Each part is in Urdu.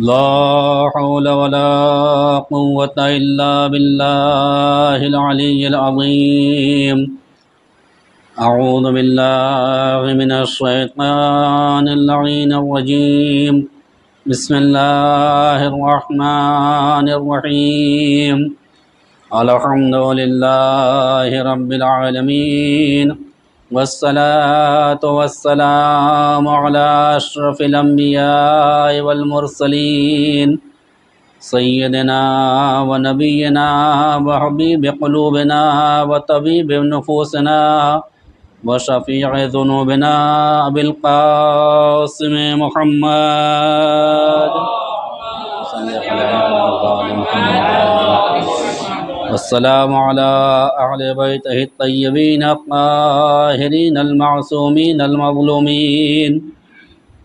لا حول ولا قوة إلا بالله العلي العظيم. أعوذ بالله من الشيطان اللعين الرجيم. بسم الله الرحمن الرحيم. الحمد لله رب العالمين، والصلاة والسلام على أشرف الأنبياء والمرسلين سيدنا ونبينا وحبيب قلوبنا وطبيب نفوسنا وشفيع ذنوبنا أبي القاسم محمد صلى الله عليه وسلم. والسلام على أهل بيته الطيبين الطاهرين المعصومين المظلومين،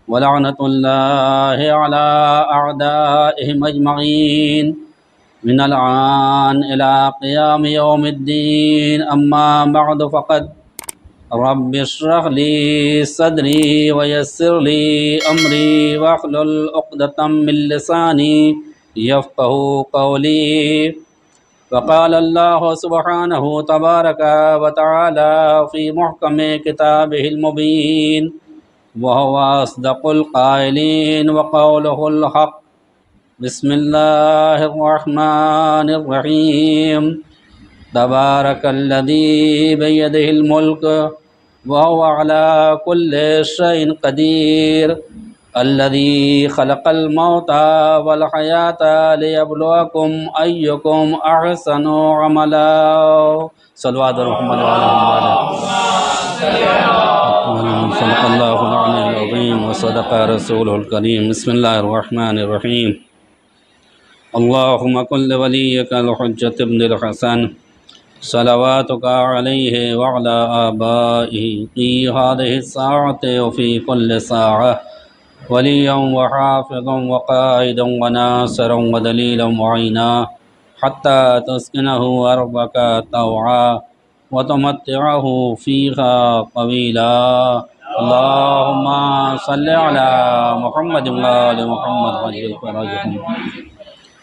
ولعنة الله على أعدائهم أجمعين من الآن إلى قيام يوم الدين. أما بعد فقد رب اشرح لي صدري ويسر لي أمري واحلل عقدة من لساني يفقه قولي. وقال الله سبحانه تبارك وتعالى في محكم كتابه المبين، وهو أصدق القائلين وقوله الحق. بسم الله الرحمن الرحيم. تبارك الذي بيده الملك وهو على كل شيء قدير، الذي خلق الموت والحياة ليبلوكم أيكم أحسن عملا. صلوات محمد وعلى محمد. صدق الله العلي العظيم وصدق رسوله الكريم. بسم الله الرحمن الرحيم. اللهم كن لوليك الحجة ابن الحسن صلواتك عليه وعلى آبائه في هذه الساعة وفي كل ساعة وليا وحافظا وقائدا وناصرا ودليلا معينا، حتى تسكنه أرضك طوعا وتمتعه فيها طويلا. اللهم صل على محمد وآل محمد وعجل فرجهم.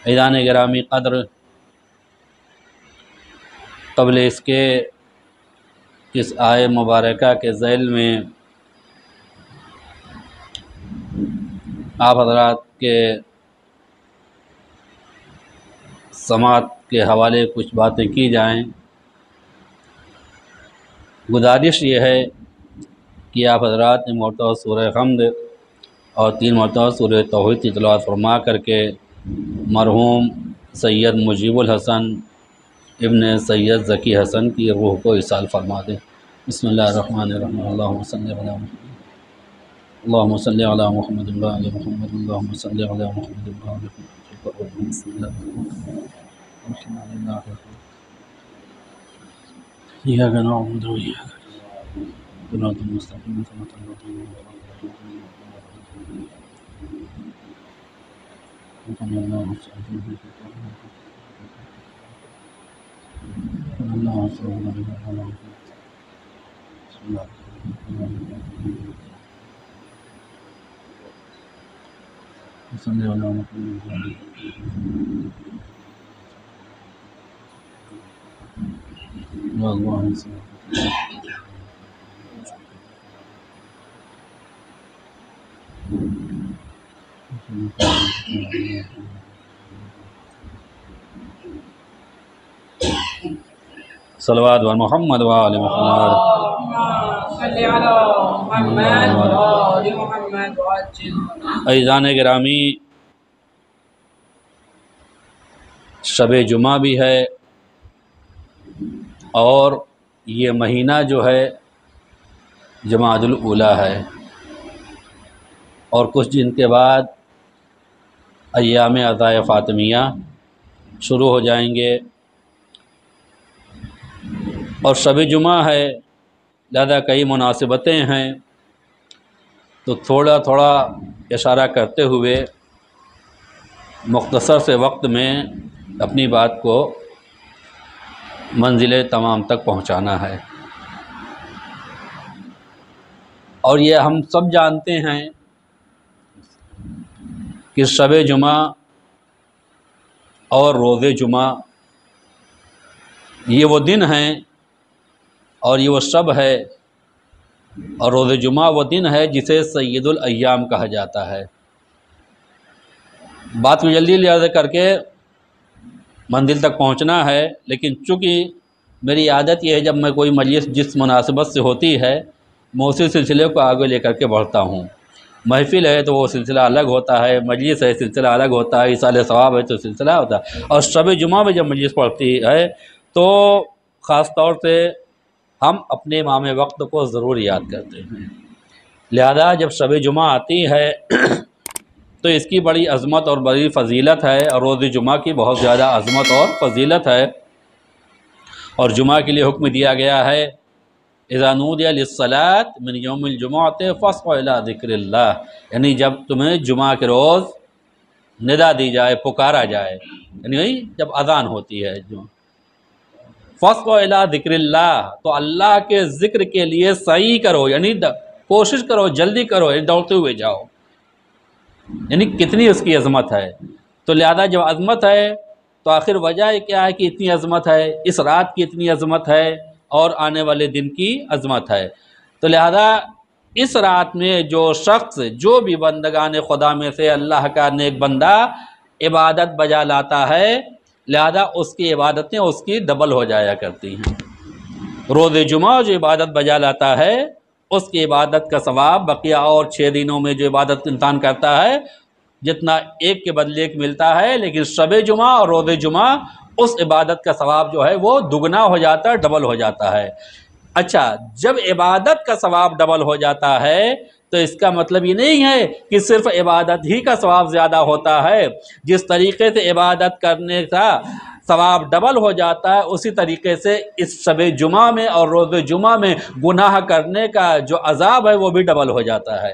عزیزان گرامی قدر، قبل اس کے اس آیے مبارکہ کے ذیل میں آپ حضرات کے سماعت کے حوالے کچھ باتیں کی جائیں. گزارش یہ ہے کہ آپ حضرات نے مرتبہ سورہ حمد اور 3 مرتبہ سورہ توحید کی تلاوت فرما کر کے مرحوم سید مجیب الحسن ابن سید ذکی حسن کی روح کو ایصال فرما دیں. بسم اللہ الرحمن الرحیم. اللہم صلی علی محمد، اللہم صلی علی محمد وآل محمد، اللہم صلی علی محمد وآل محمد. بسم اللہ الرحمن الرحیم. ایاک نعبد و ایاک نستعین، صراط المستقیم صراط الذین أنعمت صلوات و محمد و آل محمد. عزیزان گرامی، شب جمعہ بھی ہے اور یہ مہینہ جو ہے جمادی الاولیٰ ہے، اور کچھ دن کے بعد ایام عزائے فاطمیہ شروع ہو جائیں گے، اور شب جمعہ ہے، لہذا کئی مناسبتیں ہیں. تو تھوڑا تھوڑا اشارہ کرتے ہوئے مختصر سے وقت میں اپنی بات کو منزل تمام تک پہنچانا ہے. اور یہ ہم سب جانتے ہیں کہ شب جمعہ اور روز جمعہ یہ وہ دن ہیں اور یہ وہ شب ہے، اور روز جمعہ وہ دن ہے جسے سید الایام کہا جاتا ہے۔ بات کو جلدی لحاظ کر کے منزل تک پہنچنا ہے، لیکن چونکہ میری عادت یہ ہے جب میں کوئی مجلس جس مناسبت سے ہوتی ہے میں اسی سلسلے کو آگے لے کر کے بڑھتا ہوں۔ محفل ہے تو وہ سلسلہ الگ ہوتا ہے، مجلس ہے سلسلہ الگ ہوتا ہے، ایصال ثواب ہے تو سلسلہ ہوتا ہے، اور شب جمعہ میں جب مجلس پڑھتی ہے تو خاص طور سے ہم اپنے امام وقت کو ضرور یاد کرتے ہیں۔ لہذا جب شب جمعہ آتی ہے تو اس کی بڑی عظمت اور بڑی فضیلت ہے، اور روز جمعہ کی بہت زیادہ عظمت اور فضیلت ہے، اور جمعہ کے لیے حکم دیا گیا ہے اذا نودی للصلاة من یوم الجمعۃ فاسعوا الی ذکر اللہ، یعنی جب تمہیں جمعہ کے روز ندا دی جائے، پکارا جائے، یعنی جب اذان ہوتی ہے فاسعوا الی ذکر اللہ، تو اللہ کے ذکر کے لیے سعی کرو، یعنی کوشش کرو، جلدی کرو، یعنی دوڑتے ہوئے جاؤ، یعنی کتنی اس کی عظمت ہے۔ تو لہذا جب عظمت ہے تو آخر وجہ کیا ہے کہ اتنی عظمت ہے، اس رات کی اتنی عظمت ہے اور آنے والے دن کی عظمت ہے، تو لہذا اس رات میں جو شخص، جو بھی بندگان خدا میں سے اللہ کا نیک بندہ عبادت بجا لاتا ہے، لہذا اس کی عبادتیں اس کی ڈبل ہو جایا کرتی ہیں۔ روز جمعہ جو عبادت بجا لاتا ہے اس کی عبادت کا ثواب بقیہ اور 6 دنوں میں جو عبادت انسان کرتا ہے جتنا ایک کے بدلے ایک ملتا ہے، لیکن شب جمعہ اور روز جمعہ اس عبادت کا ثواب جو ہے وہ دگنا ہو جاتا ہے، ڈبل ہو جاتا ہے۔ اچھا، جب عبادت کا ثواب ڈبل ہو جاتا ہے تو اس کا مطلب یہ نہیں ہے کہ صرف عبادت ہی کا ثواب زیادہ ہوتا ہے، جس طریقے سے عبادت کرنے کا ثواب ڈبل ہو جاتا ہے اسی طریقے سے اس شب جمعہ میں اور روز جمعہ میں گناہ کرنے کا جو عذاب ہے وہ بھی ڈبل ہو جاتا ہے۔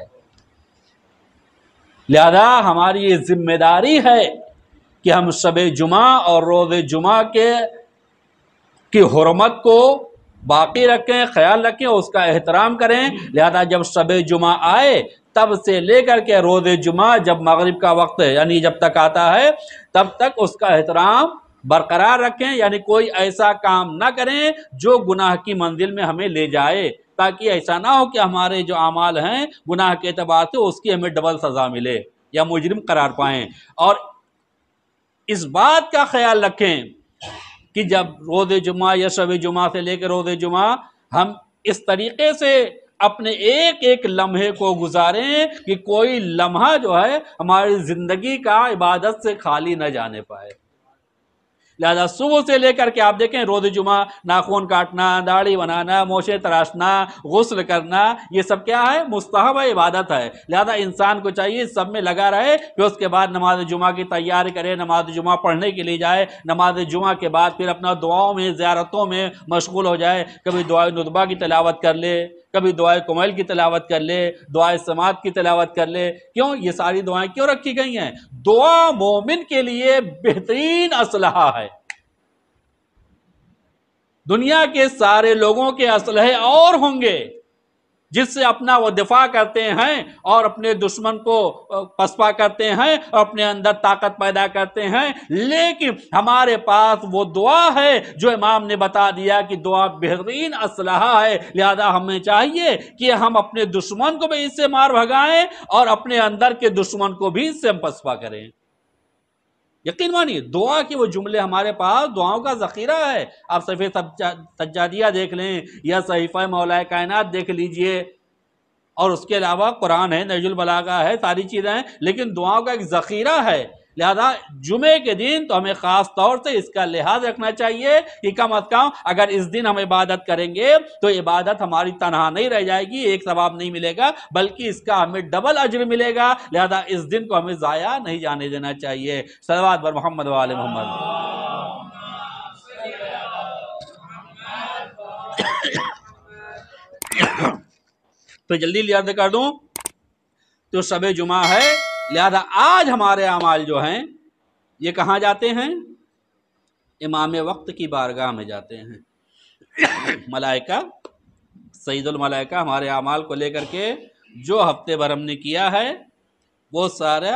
لہذا ہماری یہ ذمہ داری ہے کہ ہم شب جمعہ اور روز جمعہ کی حرمت کو باقی رکھیں، خیال رکھیں، اس کا احترام کریں۔ لہذا جب شب جمعہ آئے تب سے لے کر کے روز جمعہ جب مغرب کا وقت یعنی جب تک آتا ہے تب تک اس کا احترام برقرار رکھیں، یعنی کوئی ایسا کام نہ کریں جو گناہ کی منزل میں ہمیں لے جائے، تاکہ ایسا نہ ہو کہ ہمارے جو اعمال ہیں گناہ کے اعتبار سے اس کی ہمیں ڈبل سزا ملے یا مجرم قرار پائیں۔ اور اس بات کا خیال رکھیں کہ جب روز جمعہ یا شب جمعہ سے لے کے روز جمعہ ہم اس طریقے سے اپنے ایک ایک لمحے کو گزاریں کہ کوئی لمحہ جو ہے ہماری زندگی کا عبادت سے خالی نہ جانے پائے۔ لہذا صبح سے لے کر کے آپ دیکھیں روز جمعہ ناخن کاٹنا، داڑھی بنانا، موچھیں تراشنا، غسل کرنا، یہ سب کیا ہے؟ مستحب عبادت ہے۔ لہذا انسان کو چاہیے سب میں لگا رہے، پھر اس کے بعد نماز جمعہ کی تیاری کرے، نماز جمعہ پڑھنے کے لیے جائے، نماز جمعہ کے بعد پھر اپنا دعاؤں میں زیارتوں میں مشغول ہو جائے، کبھی دعائے ندبہ کی تلاوت کر لے، کبھی دعائے کمیل کی تلاوت کر لے، دعائے سماعت کی تلاوت کر لے۔ کیوں یہ ساری دعائیں کیوں رکھی گئی ہیں؟ دعا مومن کے لیے بہترین اسلحہ ہے۔ دنیا کے سارے لوگوں کے اسلحے اور ہوں گے جس سے اپنا وہ دفاع کرتے ہیں اور اپنے دشمن کو پسپا کرتے ہیں اور اپنے اندر طاقت پیدا کرتے ہیں، لیکن ہمارے پاس وہ دعا ہے جو امام نے بتا دیا کہ دعا بہترین اسلحہ ہے۔ لہذا ہمیں چاہیے کہ ہم اپنے دشمن کو بھی اس سے مار بھگائیں اور اپنے اندر کے دشمن کو بھی اس سے ہم پسپا کریں۔ یقین مانیے دعا کے وہ جملے ہمارے پاس دعاؤں کا ذخیرہ ہے۔ آپ صحیفہ سجادیہ دیکھ لیں یا صحیفہ مولا کائنات دیکھ لیجئے، اور اس کے علاوہ قرآن ہے، نہج البلاغہ ہے، ساری چیزیں ہیں، لیکن دعاؤں کا ایک ذخیرہ ہے۔ لہذا جمعے کے دن تو ہمیں خاص طور سے اس کا لحاظ رکھنا چاہیے کہ کم از کم اگر اس دن ہم عبادت کریں گے تو عبادت ہماری تنہا نہیں رہ جائے گی، ایک ثواب نہیں ملے گا بلکہ اس کا ہمیں ڈبل اجر ملے گا۔ لہذا اس دن کو ہمیں ضائع نہیں جانے دینا چاہیے۔ صلوات بر محمد و آل محمد۔ تو جلدی یاد کر دوں تو شب جمعہ ہے، لہذا آج ہمارے اعمال جو ہیں یہ کہاں جاتے ہیں؟ امام وقت کی بارگاہ میں جاتے ہیں۔ ملائکہ سید الملائکہ ہمارے اعمال کو لے کر کے جو ہفتے بھر ہم نے کیا ہے وہ سارا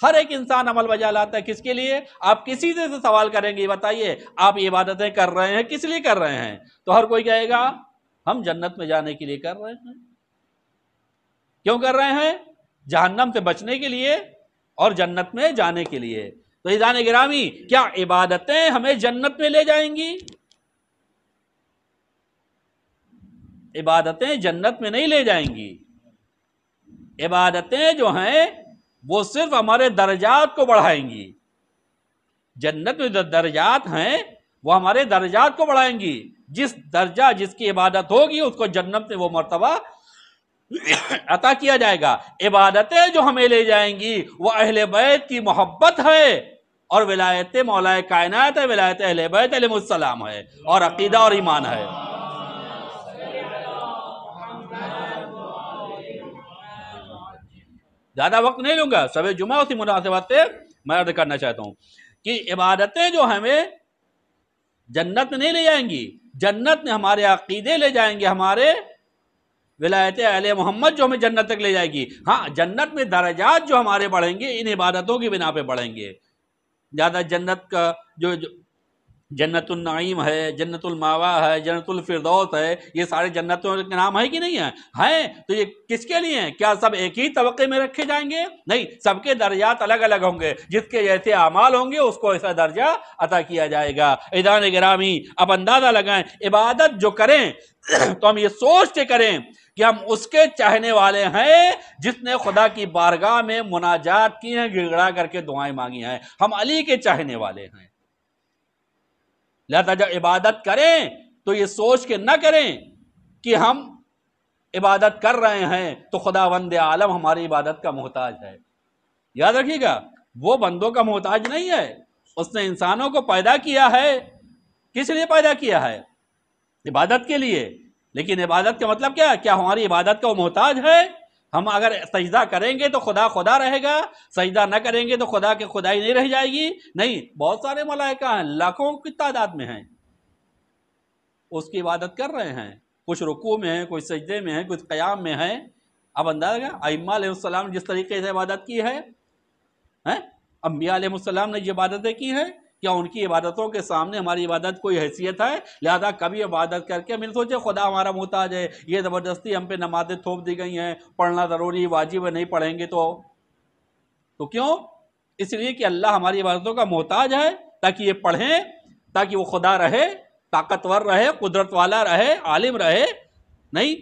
ہر ایک انسان عمل بجا لاتا ہے، کس کے لیے؟ آپ کسی سے سوال کریں گے بتائیے آپ یہ عبادتیں کر رہے ہیں کس لیے کر رہے ہیں، تو ہر کوئی کہے گا ہم جنت میں جانے کے لیے کر رہے ہیں۔ کیوں کر رہے ہیں؟ جہنم سے بچنے کے لیے اور جنت میں جانے کے لیے۔ تو عزیزان گرامی، کیا عبادتیں ہمیں جنت میں لے جائیں گی؟ عبادتیں جنت میں نہیں لے جائیں گی۔ عبادتیں جو ہیں وہ صرف ہمارے درجات کو بڑھائیں گی۔ جنت میں جو درجات ہیں وہ ہمارے درجات کو بڑھائیں گی۔ جس درجہ جس کی عبادت ہوگی اس کو جنت میں وہ مرتبہ عطا کیا جائے گا۔ عبادتیں جو ہمیں لے جائیں گی وہ اہل بیت کی محبت ہے اور ولایت مولا کائنات ہے، ولایت اہل بیت علیہ السلام ہے، اور عقیدہ اور ایمان ہے۔ زیادہ وقت نہیں لوں گا، شب جمعہ اسی مناسبت سے میں عرض کرنا چاہتا ہوں کہ عبادتیں جو ہمیں جنت میں نہیں لے جائیں گی، جنت میں ہمارے عقیدے لے جائیں گے، ہمارے ولایت اہل محمد جو ہمیں جنت تک لے جائے گی۔ ہاں، جنت میں درجات جو ہمارے بڑھیں گے ان عبادتوں کی بنا پہ بڑھیں گے۔ زیادہ جنت کا جو جنت النعیم ہے، جنت الماوا ہے، جنت الفردوس ہے، یہ سارے جنتوں کے نام ہے کہ نہیں ہیں؟ تو یہ کس کے لیے ہیں؟ کیا سب ایک ہی طبقے میں رکھے جائیں گے؟ نہیں، سب کے درجات الگ الگ ہوں گے، جس کے جیسے اعمال ہوں گے اس کو ایسا درجہ عطا کیا جائے گا۔ عزیزان گرامی، اب اندازہ لگائیں، عبادت جو کریں تو ہم یہ سوچ کے کریں کہ ہم اس کے چاہنے والے ہیں جس نے خدا کی بارگاہ میں مناجات کی ہیں، گڑ گڑا کر کے دعائیں مانگی ہیں۔ ہم علی کے چاہنے والے ہیں، لہذا جب عبادت کریں تو یہ سوچ کے نہ کریں کہ ہم عبادت کر رہے ہیں تو خداوند عالم ہماری عبادت کا محتاج ہے۔ یاد رکھیے گا، وہ بندوں کا محتاج نہیں ہے، اس نے انسانوں کو پیدا کیا ہے۔ کس لیے پیدا کیا ہے؟ عبادت کے لیے۔ لیکن عبادت کا مطلب کیا ہے؟ کیا ہماری عبادت کا وہ محتاج ہے؟ ہم اگر سجدہ کریں گے تو خدا خدا رہے گا، سجدہ نہ کریں گے تو خدا کے خدائی نہیں رہ جائے گی؟ نہیں، بہت سارے ملائکہ ہیں، لاکھوں کی تعداد میں ہیں، اس کی عبادت کر رہے ہیں، کچھ رکوع میں ہیں، کچھ سجدے میں ہیں، کچھ قیام میں ہیں۔ اب اندازہ ہے ائمہ علیہ السلام جس طریقے سے عبادت کی ہے، انبیاء علیہ السلام نے یہ عبادتیں کی ہیں، کیا ان کی عبادتوں کے سامنے ہماری عبادت کوئی حیثیت ہے؟ لہذا کبھی عبادت کر کے ہم سوچے خدا ہمارا محتاج ہے، یہ زبردستی ہم پہ نمازیں تھوپ دی گئی ہیں، پڑھنا ضروری واجب ہے، نہیں پڑھیں گے تو کیوں؟ اس لیے کہ اللہ ہماری عبادتوں کا محتاج ہے، تاکہ یہ پڑھیں، تاکہ وہ خدا رہے، طاقتور رہے، قدرت والا رہے، عالم رہے۔ نہیں،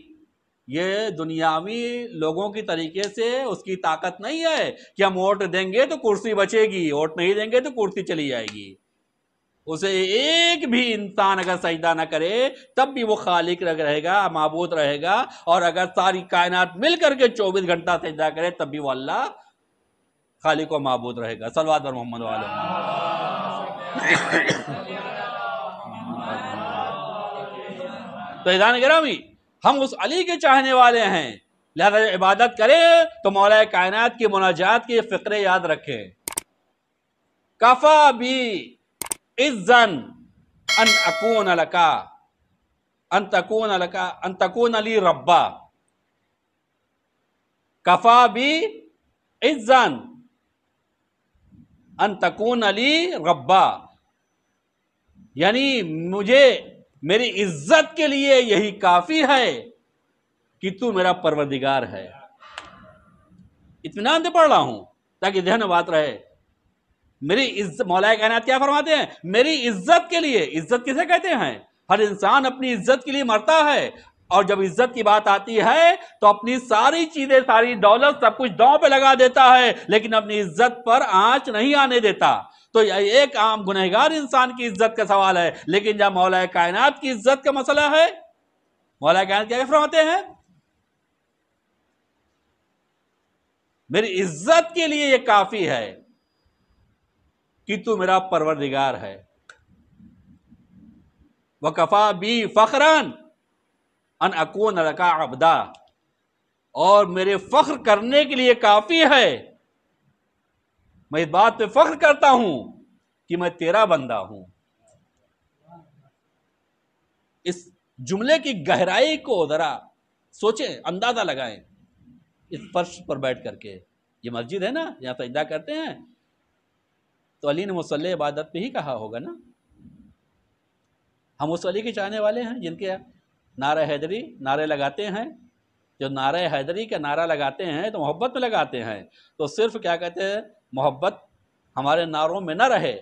یہ دنیاوی لوگوں کی طریقے سے اس کی طاقت نہیں ہے کہ ہم ووٹ دیں گے تو کرسی بچے گی، ووٹ نہیں دیں گے تو کرسی چلی جائے گی۔ اسے ایک بھی انسان اگر سجدہ نہ کرے تب بھی وہ خالق رہے گا، معبود رہے گا، اور اگر ساری کائنات مل کر کے 24 گھنٹہ سجدہ کرے تب بھی وہ اللہ خالق و معبود رہے گا۔ صلوات بر محمد وعلی تو عزیزان گرامی، ہم اس علی کے چاہنے والے ہیں، لہذا عبادت کریں تو مولا کائنات کی مناجات کے فقرے یاد رکھیں۔ کفا بی اذن ان اکون لکا ان تکون لی ربا، کفا بی اذن ان تکون لی ربا، یعنی مجھے میری عزت کے لیے یہی کافی ہے کہ تو میرا پروردگار ہے۔ اطمینان سے پڑھ رہا ہوں تاکہ ذہن میں بات رہے۔ میری عزت، مولا کائنات کیا فرماتے ہیں؟ میری عزت کے لیے۔ عزت کسے کہتے ہیں؟ ہر انسان اپنی عزت کے لیے مرتا ہے، اور جب عزت کی بات آتی ہے تو اپنی ساری چیزیں، ساری دولت، سب کچھ داؤں پہ لگا دیتا ہے، لیکن اپنی عزت پر آنچ نہیں آنے دیتا۔ تو ایک عام گنہگار انسان کی عزت کا سوال ہے، لیکن جب مولا کائنات کی عزت کا مسئلہ ہے، مولا کائنات کیا فرماتے ہیں؟ میری عزت کے لیے یہ کافی ہے کہ تو میرا پروردگار ہے۔ وَكَفَى بِي فَخْرًا ان اکون لکا عبدا، اور میرے فخر کرنے کے لیے کافی ہے، میں اس بات پہ فخر کرتا ہوں کہ میں تیرا بندہ ہوں۔ اس جملے کی گہرائی کو ذرا سوچیں، اندازہ لگائیں اس فرش پر بیٹھ کر کے۔ یہ مسجد ہے نا جہاں سجدہ کرتے ہیں، تو علی نے مصلی عبادت پہ ہی کہا ہوگا نا۔ ہم اس علی کے چاہنے والے ہیں جن کے نعرہ حیدری نعرے لگاتے ہیں۔ جو نعرہ حیدری کا نعرہ لگاتے ہیں تو محبت میں لگاتے ہیں، تو صرف کیا کہتے ہیں، محبت ہمارے نعروں میں نہ رہے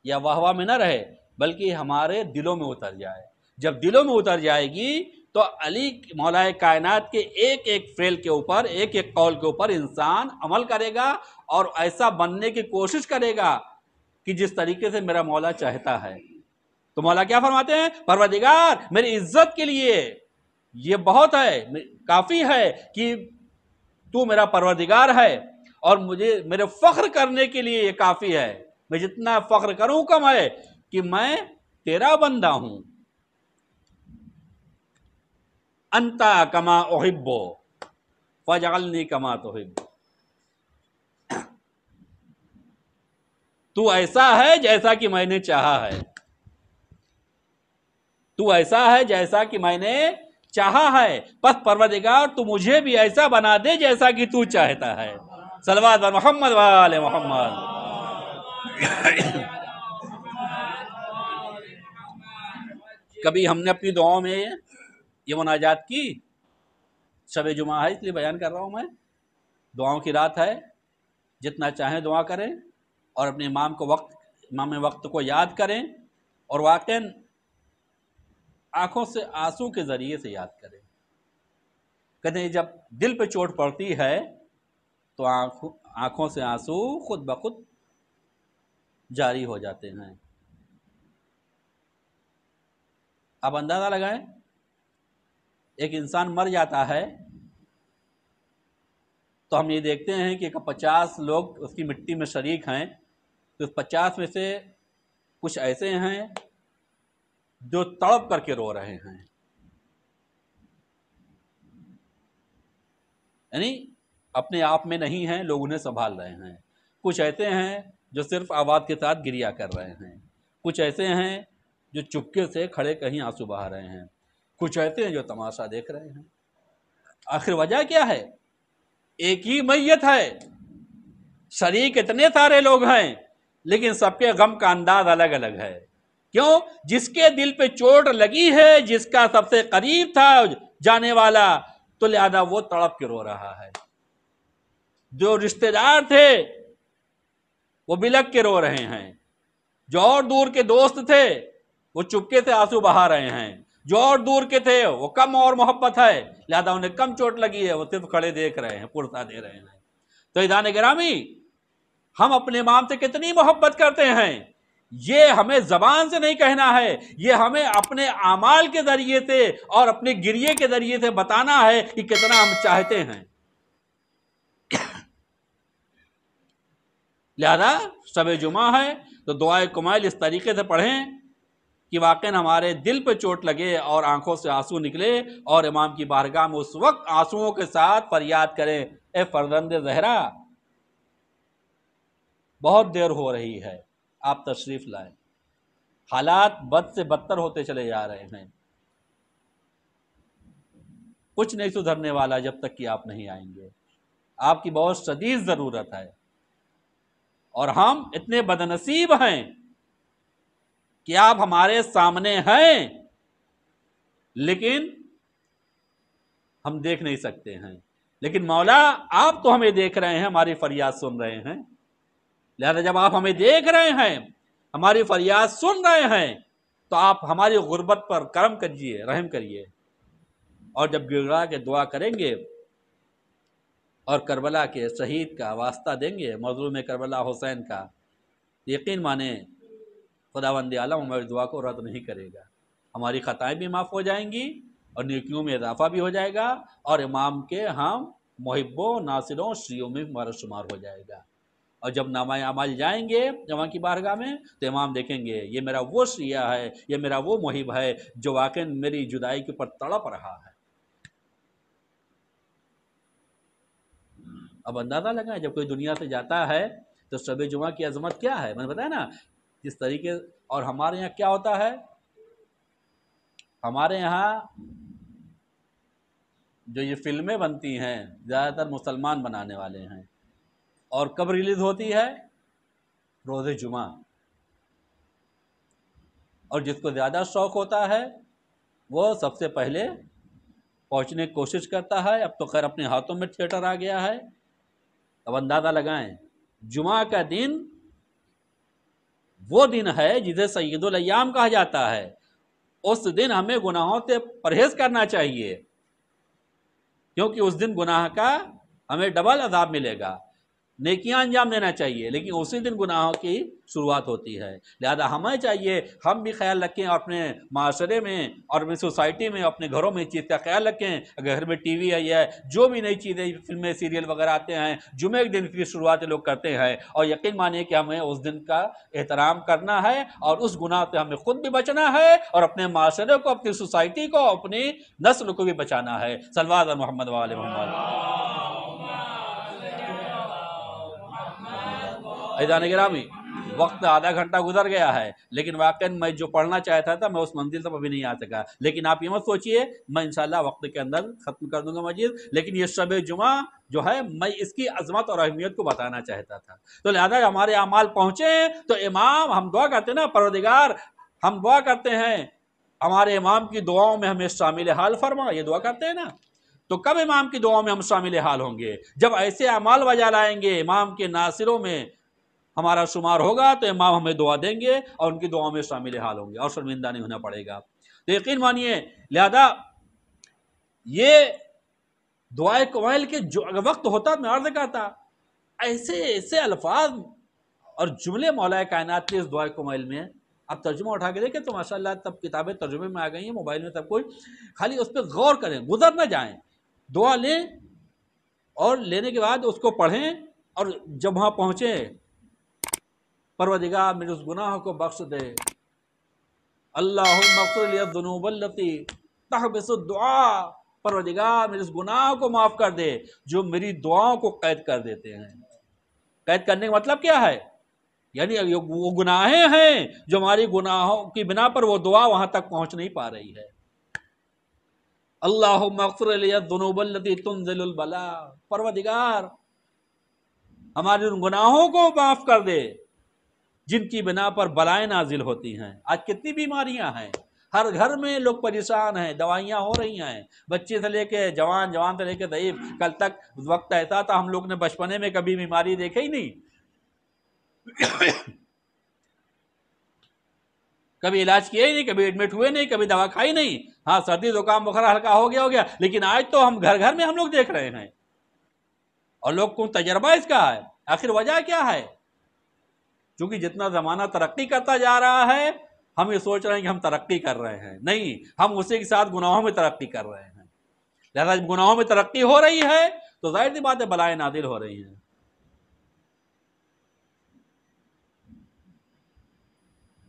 یا واہ واہ میں نہ رہے، بلکہ ہمارے دلوں میں اتر جائے۔ جب دلوں میں اتر جائے گی تو علی مولا کائنات کے ایک ایک فعل کے اوپر، ایک ایک قول کے اوپر انسان عمل کرے گا اور ایسا بننے کی کوشش کرے گا کہ جس طریقے سے میرا مولا چاہتا ہے۔ تو مولا کیا فرماتے ہیں، پروردگار میری عزت کے لیے یہ بہت ہے، کافی ہے کہ تو میرا پروردگار ہے، اور مجھے میرے فخر کرنے کے لیے یہ کافی ہے۔ میں جتنا فخر کروں کم ہے کہ میں تیرا بندہ ہوں۔ انتا کما احب فاجعلنی کما تحب، تو ایسا ہے جیسا کہ میں نے چاہا ہے، تو ایسا ہے جیسا کہ میں نے چاہا ہے، پس پروردگار تو مجھے بھی ایسا بنا دے جیسا کہ تو چاہتا ہے۔ صلوات بر محمد و آل محمد۔ کبھی ہم نے اپنی دعاؤں میں یہ مناجات کی؟ شب جمعہ ہے اس لیے بیان کر رہا ہوں میں، دعاؤں کی رات ہے، جتنا چاہیں دعا کریں اور اپنے امام وقت کو یاد کریں، اور واقعاً آنکھوں سے آنسو کے ذریعے سے یاد کریں۔ کہتے ہیں جب دل پہ چوٹ پڑتی ہے تو آنکھوں سے آنسو خود بخود جاری ہو جاتے ہیں۔ آپ اندازہ لگائیں، ایک انسان مر جاتا ہے تو ہم یہ دیکھتے ہیں کہ 50 لوگ اس کی مٹی میں شریک ہیں، تو اس 50 میں سے کچھ ایسے ہیں جو تڑپ کر کے رو رہے ہیں، یعنی اپنے آپ میں نہیں ہیں، لوگ انہیں سنبھال رہے ہیں۔ کچھ ایسے ہیں جو صرف آواز کے ساتھ گریا کر رہے ہیں، کچھ ایسے ہیں جو چپکے سے کھڑے کہیں آنسو بہا رہے ہیں، کچھ ایسے ہیں جو تماشا دیکھ رہے ہیں۔ آخر وجہ کیا ہے؟ ایک ہی میت ہے، شریک اتنے سارے لوگ ہیں، لیکن سب کے غم کا انداز الگ الگ ہے۔ کیوں؟ جس کے دل پہ چوٹ لگی ہے، جس کا سب سے قریب تھا جانے والا، تو لہذا وہ تڑپ کے رو رہا ہے۔ جو رشتہ دار تھے وہ بلک کے رو رہے ہیں، جو اور دور کے دوست تھے وہ چپکے سے آنسو بہا رہے ہیں، جو اور دور کے تھے وہ کم اور محبت ہے لہذا انہیں کم چوٹ لگی ہے، وہ صرف کھڑے دیکھ رہے ہیں، پرسہ دے رہے ہیں۔ تو عزیزان گرامی، ہم اپنے امام سے کتنی محبت کرتے ہیں یہ ہمیں زبان سے نہیں کہنا ہے، یہ ہمیں اپنے اعمال کے ذریعے سے اور اپنے گریے کے ذریعے سے بتانا ہے کہ کتنا ہم چاہتے ہیں۔ لہذا شب جمعہ ہے تو دعائے کمیل اس طریقے سے پڑھیں کہ واقعاً ہمارے دل پہ چوٹ لگے اور آنکھوں سے آنسو نکلے، اور امام کی بارگاہ میں اس وقت آنسوؤں کے ساتھ فریاد کریں، اے فرزند زہرا بہت دیر ہو رہی ہے، آپ تشریف لائیں، حالات بد سے بدتر ہوتے چلے جا رہے ہیں، کچھ نہیں سدھرنے والا جب تک کہ آپ نہیں آئیں گے، آپ کی بہت شدید ضرورت ہے، اور ہم اتنے بدنصیب ہیں کہ آپ ہمارے سامنے ہیں لیکن ہم دیکھ نہیں سکتے ہیں، لیکن مولا آپ تو ہمیں دیکھ رہے ہیں، ہماری فریاد سن رہے ہیں، لہذا جب آپ ہمیں دیکھ رہے ہیں، ہماری فریاد سن رہے ہیں، تو آپ ہماری غربت پر کرم کیجیے، رحم کریے، اور جب گڑگڑا کے دعا کریں گے اور کربلا کے شہید کا واسطہ دیں گے، مظلوم کربلا حسین کا، یقین مانیں خداوند عالم ہماری دعا کو رد نہیں کرے گا، ہماری خطائیں بھی معاف ہو جائیں گی اور نیکیوں میں اضافہ بھی ہو جائے گا، اور امام کے ہم محبوں، ناصروں، شیعوں میں ہمارا شمار ہو جائے گا، اور جب نامہ اعمال جائیں گے امام کی بارگاہ میں تو امام دیکھیں گے یہ میرا وہ شیعہ ہے، یہ میرا وہ محب ہے جو واقعا میری جدائی کے اوپر تڑپ رہا ہے۔ اب اندازہ لگائیں جب کوئی دنیا سے جاتا ہے تو شب جمعہ کی عظمت کیا ہے، میں نے بتایا نا جس طریقے، اور ہمارے یہاں کیا ہوتا ہے، ہمارے یہاں جو یہ فلمیں بنتی ہیں زیادہ تر مسلمان بنانے والے ہیں، اور کب ریلیز ہوتی ہے؟ روز جمعہ. اور جس کو زیادہ شوق ہوتا ہے وہ سب سے پہلے پہنچنے کی کوشش کرتا ہے. اب تو خیر اپنے ہاتھوں میں تھیٹر آ گیا ہے. اب اندازہ لگائیں، جمعہ کا دن وہ دن ہے جسے سید الایام کہا جاتا ہے. اس دن ہمیں گناہوں سے پرہیز کرنا چاہیے، کیونکہ اس دن گناہ کا ہمیں ڈبل عذاب ملے گا. نیکیاں انجام دینا چاہیے، لیکن اسی دن گناہوں کی شروعات ہوتی ہے. لہذا ہمیں چاہیے ہم بھی خیال رکھیں، اپنے معاشرے میں اور اپنی سوسائٹی میں اپنے گھروں میں اس چیز کا خیال رکھیں. اگر گھر میں ٹی وی ہے یا جو بھی نئی چیزیں فلمیں سیریل وغیرہ آتے ہیں، جمعے کے دن کی شروعات لوگ کرتے ہیں، اور یقین مانیے کہ ہمیں اس دن کا احترام کرنا ہے اور اس گناہ سے ہمیں خود بھی بچنا ہے اور اپنے معاشرے کو، اپنی سوسائٹی کو، اپنی نسل کو بھی بچانا ہے. صلوات علی محمد و آل محمد. عزیزان گرامی، وقت آدھا گھنٹہ گزر گیا ہے، لیکن واقعی میں جو پڑھنا چاہتا تھا میں اس منزل تک ابھی نہیں آ سکا. لیکن آپ یہ مت سوچئے، میں انشاءاللہ وقت کے اندر ختم کر دوں گا مجید. لیکن یہ شب جمعہ جو ہے میں اس کی عظمت اور اہمیت کو بتانا چاہتا تھا. تو لہذا ہمارے اعمال پہنچے تو امام، ہم دعا کرتے ہیں نا، پروردگار ہم دعا کرتے ہیں ہمارے امام کی دعاؤں میں ہمیں شامل حال فرما. یہ دعا کرتے ہیں نا، تو کب امام کی دعاؤں میں ہم شامل حال ہوں گے؟ جب ایسے اعمال بجا لائیں گے، امام کے ناصروں میں ہمارا شمار ہوگا تو امام ہمیں دعا دیں گے اور ان کی دعاؤں میں شامل حال ہوں گے اور شرمندہ نہیں ہونا پڑے گا. تو یقین مانیے، لہذا یہ دعائے کمیل کے جو اگر وقت ہوتا میں عرض کرتا، ایسے الفاظ اور جملے مولا کائنات کے اس دعائے کمیل میں. اب ترجمہ اٹھا کے دیکھیں تو ماشاءاللہ تب کتابیں ترجمے میں آ گئی ہیں، موبائل میں سب کچھ. خالی اس پہ غور کریں، گزر نہ جائیں. دعا لیں اور لینے کے بعد اس کو پڑھیں، اور جب وہاں پہنچیں، پروردگار میرے اس گناہ کو بخش دے. اللہم اغفر لی الذنوب التی تحبس الدعاء. پروردگار میرے اس گناہ کو معاف کر دے جو میری دعاؤں کو قید کر دیتے ہیں. قید کرنے کا مطلب کیا ہے؟ یعنی وہ گناہیں ہیں جو ہماری گناہوں کی بنا پر وہ دعا وہاں تک پہنچ نہیں پا رہی ہے. اللہم اغفر لی الذنوب التی تنزل البلاء. پروردگار ہمارے ان گناہوں کو معاف کر دے جن کی بنا پر بلائیں نازل ہوتی ہیں. آج کتنی بیماریاں ہیں، ہر گھر میں لوگ پریشان ہیں، دوائیاں ہو رہی ہیں، بچے سے لے کے جوان، جوان سے لے کے ضعیف. کل تک وقت ایسا تھا ہم لوگ نے بچپنے میں کبھی بیماری دیکھے ہی نہیں، کبھی علاج کیا ہی نہیں، کبھی ایڈمٹ ہوئے نہیں، کبھی دوا کھائی نہیں. ہاں سردی زکام بخار ہلکا ہو گیا. لیکن آج تو ہم گھر گھر میں ہم لوگ دیکھ رہے ہیں، اور لوگ کو تجربہ اس کا ہے. آخر وجہ کیا ہے؟ کیونکہ جتنا زمانہ ترقی کرتا جا رہا ہے ہم یہ سوچ رہے ہیں کہ ہم ترقی کر رہے ہیں. نہیں، ہم اسی کے ساتھ گناہوں میں ترقی کر رہے ہیں. لہذا جب گناہوں میں ترقی ہو رہی ہے تو ظاہر سی بات ہے بلائیں نازل ہو رہی ہیں.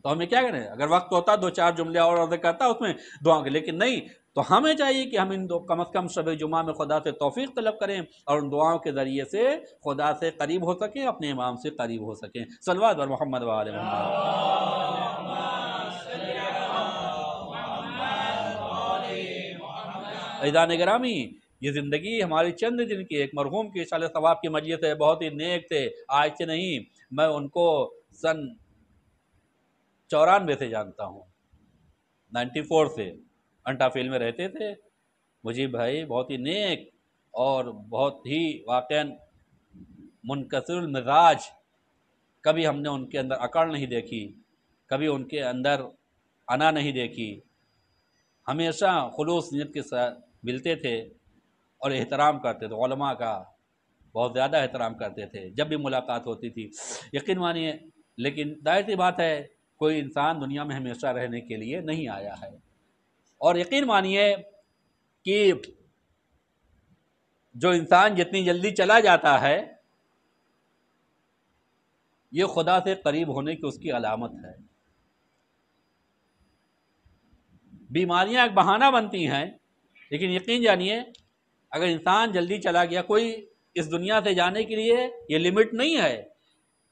تو ہمیں کیا کریں؟ اگر وقت ہوتا دو چار جملے اور عرض کرتا اس میں دعا کے، لیکن نہیں. تو ہمیں چاہیے کہ ہم ان کم از کم شب جمعہ میں خدا سے توفیق طلب کریں اور ان دعاؤں کے ذریعے سے خدا سے قریب ہو سکیں، اپنے امام سے قریب ہو سکیں. صلوات بر محمد و آل محمد. عزیزان گرامی، یہ زندگی ہماری چند دن کی. ایک مرحوم کی سال ثواب کی مجلس ہے، بہت ہی نیک تھے. آج سے نہیں، میں ان کو سن 94 سے جانتا ہوں، 94 سے. انٹا فیل میں رہتے تھے. مجیب بھائی بہت ہی نیک اور بہت ہی واقعاً منکسر المزاج. کبھی ہم نے ان کے اندر اکڑ نہیں دیکھی، کبھی ان کے اندر انا نہیں دیکھی. ہمیشہ خلوص نیت کے ساتھ ملتے تھے اور احترام کرتے تھے. علماء کا بہت زیادہ احترام کرتے تھے جب بھی ملاقات ہوتی تھی. یقین مانیے، لیکن ظاہر سی بات ہے کوئی انسان دنیا میں ہمیشہ رہنے کے لیے نہیں آیا ہے. اور یقین مانیے کہ جو انسان جتنی جلدی چلا جاتا ہے یہ خدا سے قریب ہونے کی اس کی علامت ہے. بیماریاں ایک بہانہ بنتی ہیں، لیکن یقین جانیے اگر انسان جلدی چلا گیا، کوئی اس دنیا سے جانے کے لیے یہ لمٹ نہیں ہے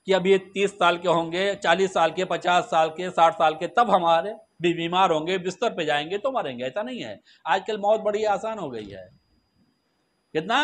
کہ اب یہ 30 سال کے ہوں گے، 40 سال کے، 50 سال کے، 60 سال کے تب ہمارے بھی بیمار ہوں گے، بستر پہ جائیں گے تو مریں گے. ایسا نہیں ہے. آج کل موت بڑی آسان ہو گئی ہے. کتنا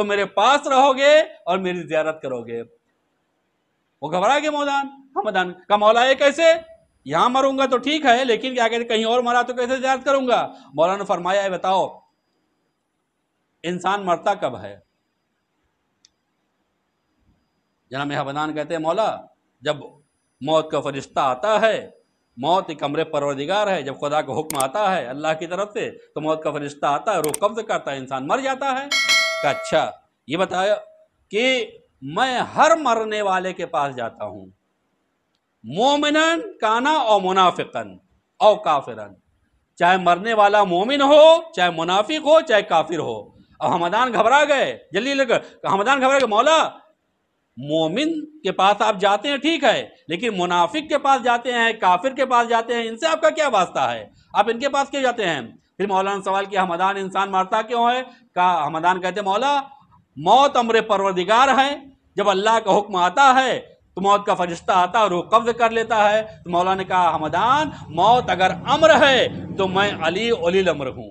تو میرے پاس رہو گے اور میری زیارت کرو گے۔ وہ گھبرا گئے ہمدان کا مولا یہ کیسے، یہاں مروں گا تو ٹھیک ہے لیکن کیا کہتے کہیں اور مرا تو کیسے زیارت کروں گا؟ مولا نے فرمایا بتاؤ انسان مرتا کب ہے؟ جناب ہمدان کہتے ہیں مولا جب موت کا فرشتہ آتا ہے، موت ایک امر پروردگار ہے، جب خدا کا حکم آتا ہے اللہ کی طرف سے تو موت کا فرشتہ آتا ہے، روح قبض کرتا ہے، انسان مر جاتا ہے۔ کہ اچھا یہ بتایا کہ میں ہر مرنے والے کے پاس جاتا ہوں، مومنن کانا او منافقن او کافرن، چاہے مرنے والا مومن ہو، چاہے منافق ہو، چاہے کافر ہو۔ اب ہمدان گھبرا گئے، جلدی لے کر ہمدان گھبرا گئے، مولا مومن کے پاس آپ جاتے ہیں ٹھیک ہے لیکن منافق کے پاس جاتے ہیں، کافر کے پاس جاتے ہیں، ان سے آپ کا کیا واسطہ ہے؟ آپ ان کے پاس کیوں جاتے ہیں؟ پھر مولا نے سوال کیا ہمدان انسان مرتا کیوں ہے؟ کہا ہمدان کہتے مولا موت امر پروردگار ہے، جب اللہ کا حکم آتا ہے تو موت کا فرشتہ آتا ہے، روح قبض کر لیتا ہے۔ تو مولا نے کہا ہمدان موت اگر امر ہے تو میں علی الامر ہوں،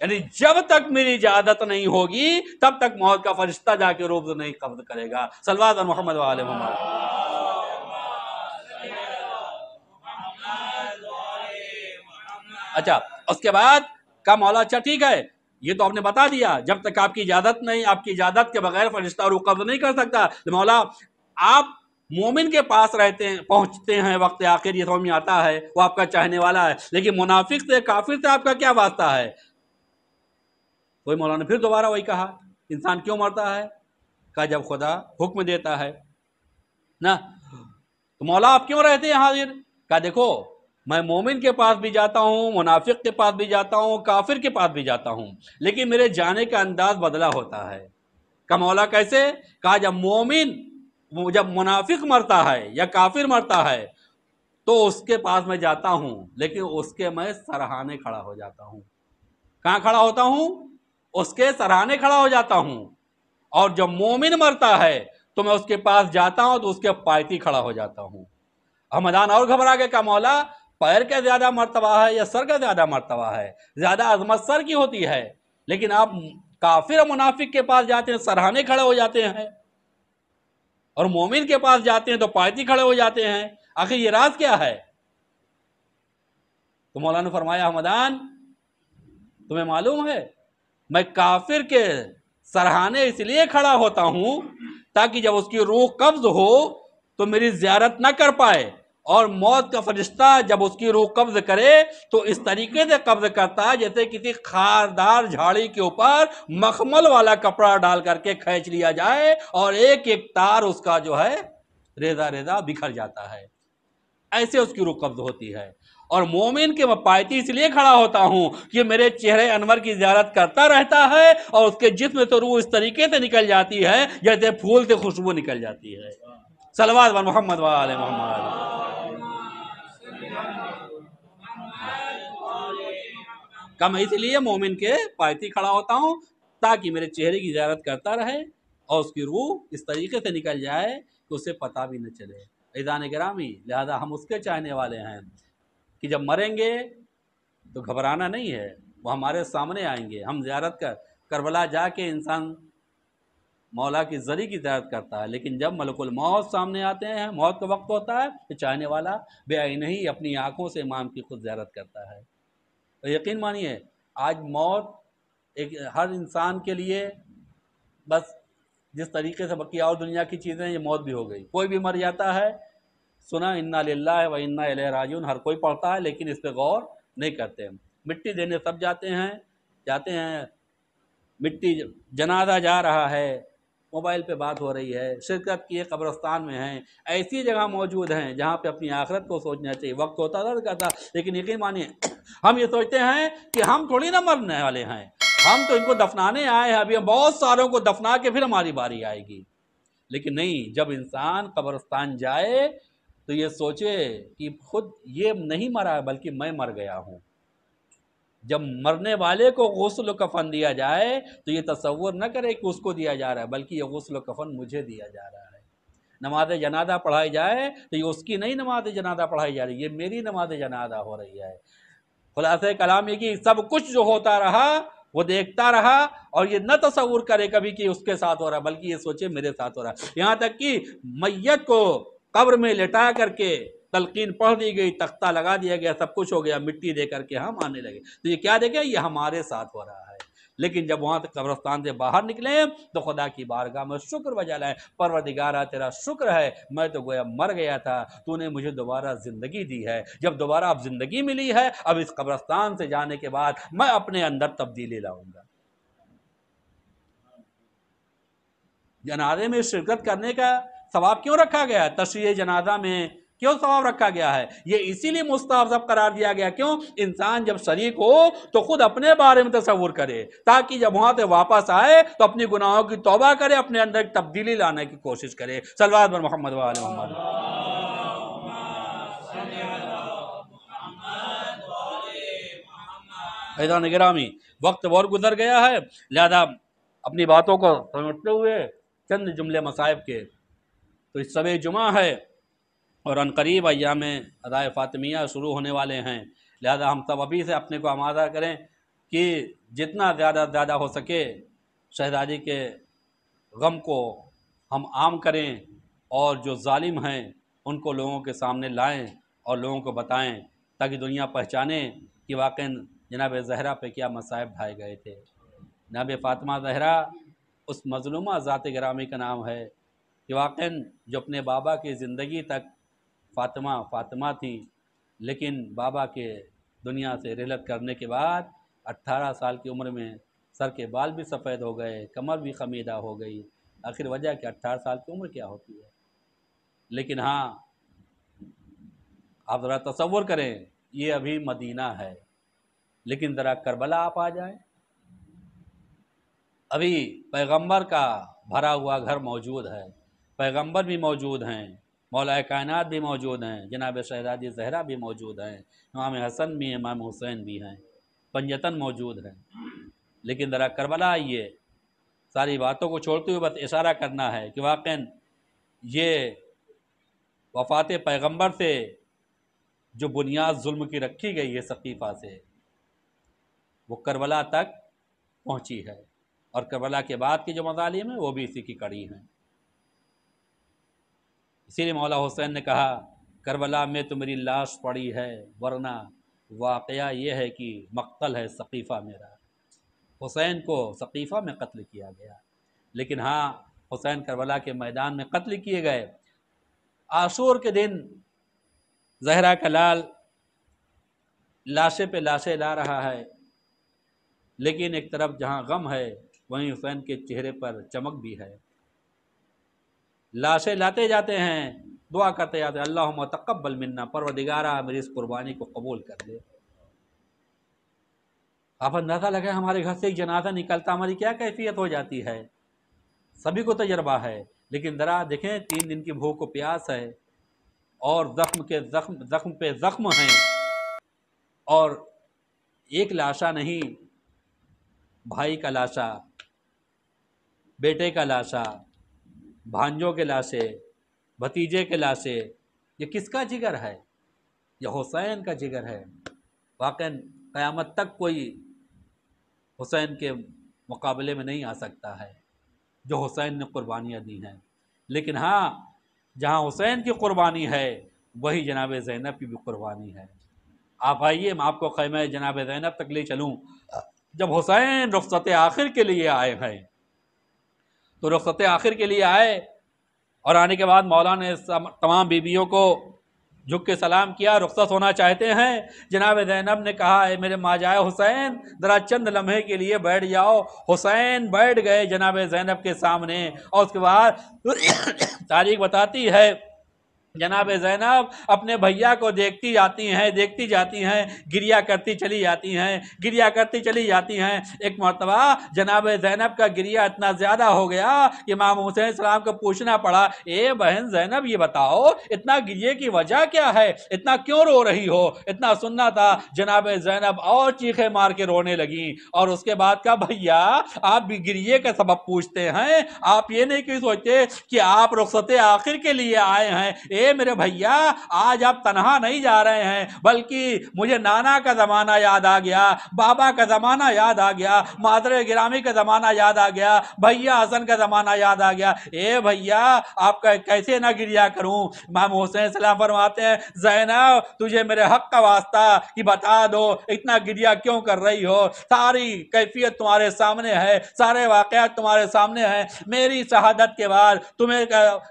یعنی جب تک میری اجازت نہیں ہوگی تب تک موت کا فرشتہ جا کے روح نہیں قبض کرے گا۔ صلوات علی محمد و آل محمد۔ اچھا اس کے بعد کہا مولا اچھا ٹھیک ہے یہ تو آپ نے بتا دیا جب تک آپ کی اجازت نہیں، آپ کی اجازت کے بغیر فرشتہ روح قبض نہیں کر سکتا۔ مولا آپ مومن کے پاس رہتے ہیں، پہنچتے ہیں وقت آخر، یہ سمجھ میں آتا ہے وہ آپ کا چاہنے والا ہے، لیکن منافق سے کافر سے آپ کا کیا واسطہ ہے؟ وہی مولانا نے پھر دوبارہ وہی کہا انسان کیوں مرتا ہے؟ کہا جب خدا حکم دیتا ہے نا۔ تو مولا آپ کیوں رہتے ہیں حاضر؟ کہا دیکھو میں مومن کے پاس بھی جاتا ہوں، منافق کے پاس بھی جاتا ہوں، کافر کے پاس بھی جاتا ہوں، لیکن میرے جانے کا انداز بدلا ہوتا ہے۔ کہا مولا کیسے؟ کہا جب منافق مرتا ہے یا کافر مرتا ہے تو اس کے پاس میں جاتا ہوں لیکن اس کے میں سرہانے کھڑا ہو جاتا ہوں۔ کہاں کھڑا ہوتا ہوں؟ اس کے سرہانے کھڑا ہو جاتا ہوں۔ اور جب مومن مرتا ہے تو میں اس کے پاس جاتا ہوں تو اس کے پایتی کھڑا ہو جاتا ہوں۔ ہمدان اور گھبرا گئے، کہا مولا پیر کا زیادہ مرتبہ ہے یا سر کا زیادہ مرتبہ ہے؟ زیادہ عظمت سر کی ہوتی ہے لیکن آپ کافر اور منافق کے پاس جاتے ہیں سرہانے کھڑے ہو جاتے ہیں، اور مومن کے پاس جاتے ہیں تو پایتی کھڑے ہو جاتے ہیں، آخر یہ راز کیا ہے؟ تو مولانا نے فرمایا ہمدان تمہیں معلوم ہے میں کافر کے سرہانے اس لیے کھڑا ہوتا ہوں تاکہ جب اس کی روح قبض ہو تو میری زیارت نہ کر پائے، اور موت کا فرشتہ جب اس کی روح قبض کرے تو اس طریقے سے قبض کرتا ہے جیسے کسی خاردار جھاڑی کے اوپر مخمل والا کپڑا ڈال کر کے کھینچ لیا جائے اور ایک ایک تار اس کا جو ہے ریزہ ریزہ بکھر جاتا ہے، ایسے اس کی روح قبض ہوتی ہے۔ اور مومن کے پایتی اس لیے کھڑا ہوتا ہوں کہ میرے چہرے انور کی زیارت کرتا رہتا ہے اور اس کے جسم سے روح اس طریقے سے نکل جاتی ہے جیسے پھول سے خوشبو نکل جاتی ہے۔ صلوات بر محمد و آل محمد۔ کہ میں اس لیے مومن کے پایتی کھڑا ہوتا ہوں تاکہ میرے چہرے کی زیارت کرتا رہے اور اس کی روح اس طریقے سے نکل جائے کہ اسے پتہ بھی نہ چلے۔ عزیزان گرامی لہذا ہم اس کے چاہنے والے ہیں کہ جب مریں گے تو گھبرانا نہیں ہے، وہ ہمارے سامنے آئیں گے۔ ہم زیارت کربلا جا کے انسان مولا کی زری کی زیارت کرتا ہے، لیکن جب ملک الموت سامنے آتے ہیں، موت کا وقت ہوتا ہے تو چاہنے والا بے عینہ ہی اپنی آنکھوں سے امام کی خود زیارت کرتا ہے۔ تو یقین مانیے آج موت ایک ہر انسان کے لیے بس جس طریقے سے باقی اور دنیا کی چیزیں یہ موت بھی ہو گئی، کوئی بھی مر جاتا ہے سنا انا للہ و انا الیہ راجعون ہر کوئی پڑھتا ہے لیکن اس پہ غور نہیں کرتے۔ مٹی دینے سب جاتے ہیں، مٹی جنازہ جا رہا ہے، موبائل پہ بات ہو رہی ہے، شرکت کیے قبرستان میں ہیں، ایسی جگہ موجود ہیں جہاں پہ اپنی آخرت کو سوچنا چاہیے، وقت ہوتا درد کرتا، لیکن یقین مانیے ہم یہ سوچتے ہیں کہ ہم تھوڑی نہ مرنے والے ہیں، ہم تو ان کو دفنانے آئے ہیں، ابھی ہم بہت ساروں کو دفنا کے پھر ہماری باری آئے گی۔ لیکن نہیں، جب انسان قبرستان جائے تو یہ سوچے کہ خود یہ نہیں مرا بلکہ میں مر گیا ہوں۔ جب مرنے والے کو غسل و کفن دیا جائے تو یہ تصور نہ کرے کہ اس کو دیا جا رہا ہے بلکہ یہ غسل و کفن مجھے دیا جا رہا ہے۔ نماز جنازہ پڑھائی جائے تو یہ اس کی نہیں نماز جنازہ پڑھائی جا رہی، یہ میری نماز جنازہ ہو رہی ہے۔ خلاصہ کلام یہ کہ سب کچھ جو ہوتا رہا وہ دیکھتا رہا اور یہ نہ تصور کرے کبھی کہ اس کے ساتھ ہو رہا، بلکہ یہ سوچے میرے ساتھ ہو رہا۔ یہاں تک کہ میت کو قبر میں لٹا کر کے تلقین پڑھ دی گئی، تختہ لگا دیا گیا، سب کچھ ہو گیا، مٹی دے کر کے ہم آنے لگے، تو یہ کیا دیکھے؟ یہ ہمارے ساتھ ہو رہا ہے۔ لیکن جب وہاں سے قبرستان سے باہر نکلے تو خدا کی بارگاہ میں شکر بجا لائے، پروردگارا تیرا شکر ہے، میں تو گویا مر گیا تھا، تو نے مجھے دوبارہ زندگی دی ہے، جب دوبارہ اب زندگی ملی ہے، اب اس قبرستان سے جانے کے بعد میں اپنے اندر تبدیلی لاؤں گا۔ جنازے میں شرکت کرنے کا ثواب کیوں رکھا گیا ہے؟ تشریح جنازہ میں کیوں ثواب رکھا گیا ہے؟ یہ اسی لیے مستحب قرار دیا گیا، کیوں؟ انسان جب شریک ہو تو خود اپنے بارے میں تصور کرے، تاکہ جب وہاں سے واپس آئے تو اپنی گناہوں کی توبہ کرے، اپنے اندر ایک تبدیلی لانے کی کوشش کرے۔ صلوات بر محمد و آل محمد۔ عزیزان گرامی، وقت اور گزر گیا ہے، لہذا اپنی باتوں کو سمجھتے ہوئے چند جملے مصائب کے، تو اس شب جمعہ ہے اور عنقریب ایام ادائے فاطمیہ شروع ہونے والے ہیں، لہذا ہم سب ابھی سے اپنے کو آمادہ کریں کہ جتنا زیادہ ہو سکے شہزادی کے غم کو ہم عام کریں، اور جو ظالم ہیں ان کو لوگوں کے سامنے لائیں اور لوگوں کو بتائیں، تاکہ دنیا پہچانے کہ واقعاً جناب زہرا پہ کیا مصائب ڈھائے گئے تھے۔ جناب فاطمہ زہرا اس مظلومہ ذات گرامی کا نام ہے کہ واقعاً جو اپنے بابا کی زندگی تک فاطمہ تھی، لیکن بابا کے دنیا سے رحلت کرنے کے بعد 18 سال کی عمر میں سر کے بال بھی سفید ہو گئے، کمر بھی خمیدہ ہو گئی، آخر وجہ کہ 18 سال کی عمر کیا ہوتی ہے۔ لیکن ہاں، آپ ذرا تصور کریں، یہ ابھی مدینہ ہے، لیکن ذرا کربلا آپ آ جائیں، ابھی پیغمبر کا بھرا ہوا گھر موجود ہے، پیغمبر بھی موجود ہیں، مولا کائنات بھی موجود ہیں، جناب شہزادی زہرا بھی موجود ہیں، امام حسن بھی ہیں، امام حسین بھی ہیں، پنجتن موجود ہیں، لیکن ذرا کربلا آئیے۔ ساری باتوں کو چھوڑتے ہوئے بس اشارہ کرنا ہے کہ واقعاً یہ وفات پیغمبر سے جو بنیاد ظلم کی رکھی گئی ہے سقیفہ سے، وہ کربلا تک پہنچی ہے، اور کربلا کے بعد کے جو مظالم ہیں وہ بھی اسی کی کڑی ہیں۔ اسی لیے مولا حسین نے کہا کربلا میں تو میری لاش پڑی ہے، ورنہ واقعہ یہ ہے کہ مقتل ہے سقیفہ میرا۔ حسین کو سقیفہ میں قتل کیا گیا، لیکن ہاں، حسین کربلا کے میدان میں قتل کیے گئے۔ عاشور کے دن زہرا کا لال لاشے پہ لاشیں لا رہا ہے، لیکن ایک طرف جہاں غم ہے وہیں حسین کے چہرے پر چمک بھی ہے۔ لاشیں لاتے جاتے ہیں، دعا کرتے جاتے ہیں، اللہم تقبل منا، پروردگارا میری اس قربانی کو قبول کر دے۔ آپ اندازہ لگائیں ہمارے گھر سے ایک جنازہ نکلتا ہماری کیا کیفیت ہو جاتی ہے، سبھی کو تجربہ ہے، لیکن ذرا دیکھیں 3 دن کی بھوک و پیاس ہے، اور زخم پہ زخم ہیں، اور ایک لاشا نہیں، بھائی کا لاشا، بیٹے کا لاشا، بھانجوں کے لاشے، بھتیجے کے لاشے، یہ کس کا جگر ہے؟ یہ حسین کا جگر ہے۔ واقعاً قیامت تک کوئی حسین کے مقابلے میں نہیں آ سکتا ہے جو حسین نے قربانیاں دی ہیں، لیکن ہاں، جہاں حسین کی قربانی ہے وہی جناب زینب کی بھی قربانی ہے۔ آپ آئیے، میں آپ کو خیمہ جناب زینب تک لے چلوں۔ جب حسین رخصت آخر کے لیے آئے ہیں، تو رخصت آخر کے لیے آئے، اور آنے کے بعد مولا نے تمام بیویوں کو جھک کے سلام کیا، رخصت ہونا چاہتے ہیں۔ جناب زینب نے کہا اے میرے ماجائے حسین، ذرا چند لمحے کے لیے بیٹھ جاؤ۔ حسین بیٹھ گئے جناب زینب کے سامنے، اور اس کے بعد تاریخ بتاتی ہے جناب زینب اپنے بھیا کو دیکھتی جاتی ہیں، گریا کرتی چلی جاتی ہیں۔ ایک مرتبہ جناب زینب کا گریا اتنا زیادہ ہو گیا کہ امام حسین السلام کو پوچھنا پڑا، اے بہن زینب یہ بتاؤ اتنا گریے کی وجہ کیا ہے، اتنا کیوں رو رہی ہو؟ اتنا سننا تھا۔ جناب زینب اور چیخیں مار کے رونے لگیں، اور اس کے بعد کہا بھیا آپ بھی گریے کا سبب پوچھتے ہیں، آپ یہ نہیں کہ سوچتے کہ آپ رخصت آخر کے لیے آئے ہیں۔ اے میرے بھیا آج آپ تنہا نہیں جا رہے ہیں بلکہ مجھے نانا کا زمانہ یاد آ گیا، بابا کا زمانہ یاد آ گیا، مادر گرامی کا زمانہ یاد آ گیا، بھیا حسن کا زمانہ یاد آ گیا۔ اے بھیا آپ کا کیسے نہ گریا کروں؟ امام حسین السلام فرماتے ہیں زینب تجھے میرے حق کا واسطہ کہ بتا دو اتنا گریا کیوں کر رہی ہو؟ ساری کیفیت تمہارے سامنے ہے، سارے واقعات تمہارے سامنے ہیں، میری شہادت کے بعد تمہیں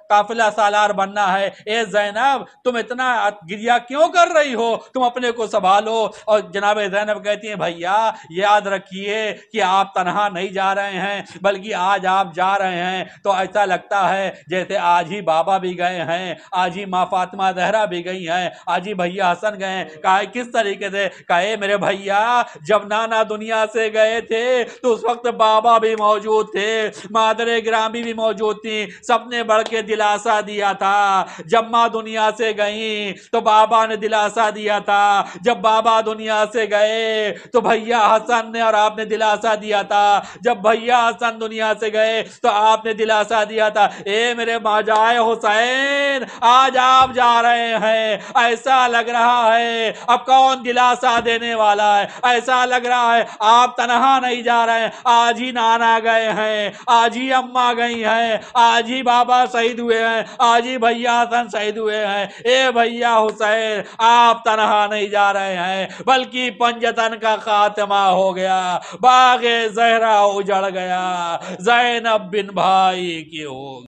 قافلہ سالار بننا ہے، اے زینب تم اتنا گریا کیوں کر رہی ہو؟ تم اپنے کو سنبھالو۔ اور جناب زینب کہتی ہیں بھیا یاد رکھیے کہ آپ تنہا نہیں جا رہے ہیں بلکہ آج آپ جا رہے ہیں تو ایسا لگتا ہے جیسے آج ہی بابا بھی گئے ہیں، آج ہی ماں فاطمہ زہرا بھی گئی ہیں، آج ہی بھیا حسن گئے ہیں۔ کہا کس طریقے سے؟ کہے میرے بھیا جب نانا دنیا سے گئے تھے تو اس وقت بابا بھی موجود تھے، مادر گرامی بھی موجود تھی، سب نے بڑھ کے دلاسا دیا تھا۔ جب ماں دنیا سے گئیں تو بابا نے دلاسا دیا تھا، جب بابا دنیا سے گئے تو بھیا حسن نے اور آپ نے دلاسا دیا تھا، جب بھیا حسن دنیا سے گئے تو آپ نے دلاسا دیا تھا۔ اے میرے ماجائے حسین آج آپ جا رہے ہیں، ایسا لگ رہا ہے اب کون دلاسا دینے والا ہے؟ ایسا لگ رہا ہے آپ تنہا نہیں جا رہے ہیں، آج ہی نانا گئے ہیں، آج ہی اماں گئی ہیں، آج ہی بابا شہید ہوئے ہیں، آج ہی بھیا حسن شہید ہوئے ہیں۔ اے بھیا حسین آپ تنہا نہیں جا رہے ہیں بلکہ پنجتن کا خاتمہ ہو گیا، باغ زہرا اجڑ گیا، زینب بن بھائی کی ہو